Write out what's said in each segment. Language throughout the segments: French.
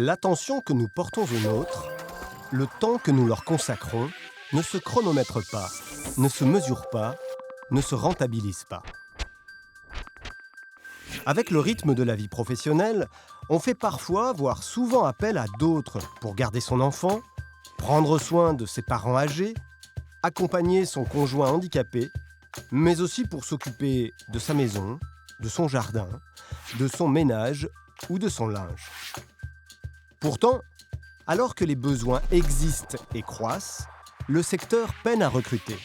L'attention que nous portons aux nôtres, le temps que nous leur consacrons, ne se chronomètre pas, ne se mesure pas, ne se rentabilise pas. Avec le rythme de la vie professionnelle, on fait parfois, voire souvent appel à d'autres pour garder son enfant, prendre soin de ses parents âgés, accompagner son conjoint handicapé, mais aussi pour s'occuper de sa maison, de son jardin, de son ménage ou de son linge. Pourtant, alors que les besoins existent et croissent, le secteur peine à recruter.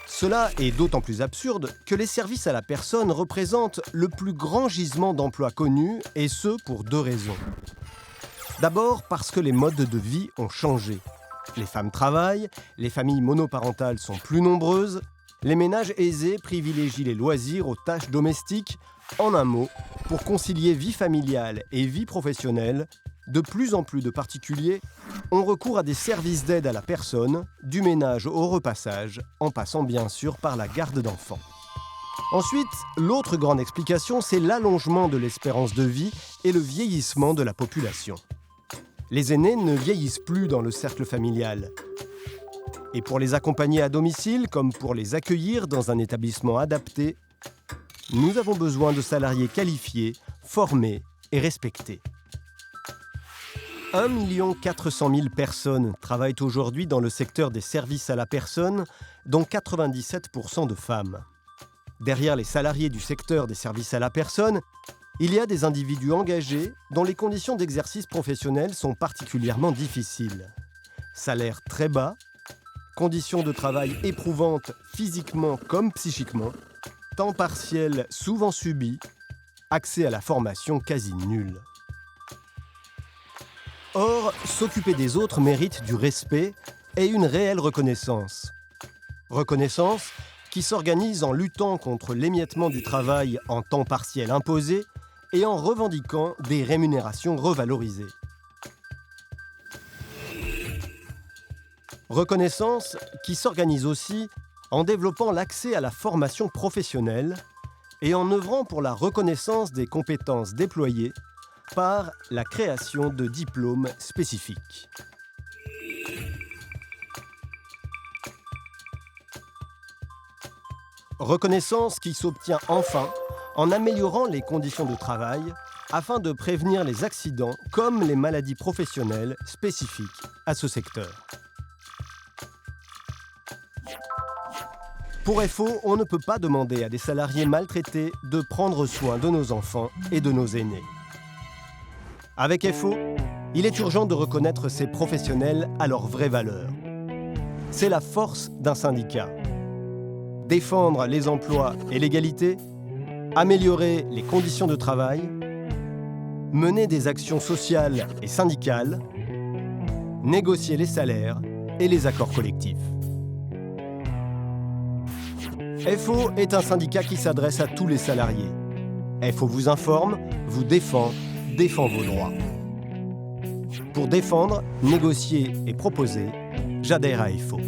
Cela est d'autant plus absurde que les services à la personne représentent le plus grand gisement d'emplois connu, et ce pour deux raisons. D'abord parce que les modes de vie ont changé. Les femmes travaillent, les familles monoparentales sont plus nombreuses, les ménages aisés privilégient les loisirs aux tâches domestiques. En un mot, pour concilier vie familiale et vie professionnelle, de plus en plus de particuliers ont recours à des services d'aide à la personne, du ménage au repassage, en passant bien sûr par la garde d'enfants. Ensuite, l'autre grande explication, c'est l'allongement de l'espérance de vie et le vieillissement de la population. Les aînés ne vieillissent plus dans le cercle familial. Et pour les accompagner à domicile, comme pour les accueillir dans un établissement adapté, nous avons besoin de salariés qualifiés, formés et respectés. 1 400 000 personnes travaillent aujourd'hui dans le secteur des services à la personne, dont 97% de femmes. Derrière les salariés du secteur des services à la personne, il y a des individus engagés dont les conditions d'exercice professionnel sont particulièrement difficiles. Salaire très bas, conditions de travail éprouvantes physiquement comme psychiquement, temps partiel souvent subi, accès à la formation quasi nul. Or, s'occuper des autres mérite du respect et une réelle reconnaissance. Reconnaissance qui s'organise en luttant contre l'émiettement du travail en temps partiel imposé et en revendiquant des rémunérations revalorisées. Reconnaissance qui s'organise aussi en développant l'accès à la formation professionnelle et en œuvrant pour la reconnaissance des compétences déployées par la création de diplômes spécifiques. Reconnaissance qui s'obtient enfin en améliorant les conditions de travail afin de prévenir les accidents comme les maladies professionnelles spécifiques à ce secteur. Pour FO, on ne peut pas demander à des salariés maltraités de prendre soin de nos enfants et de nos aînés. Avec FO, il est urgent de reconnaître ces professionnels à leur vraie valeur. C'est la force d'un syndicat. Défendre les emplois et l'égalité, améliorer les conditions de travail, mener des actions sociales et syndicales, négocier les salaires et les accords collectifs. FO est un syndicat qui s'adresse à tous les salariés. FO vous informe, vous défend vos droits. Pour défendre, négocier et proposer, j'adhère à FO.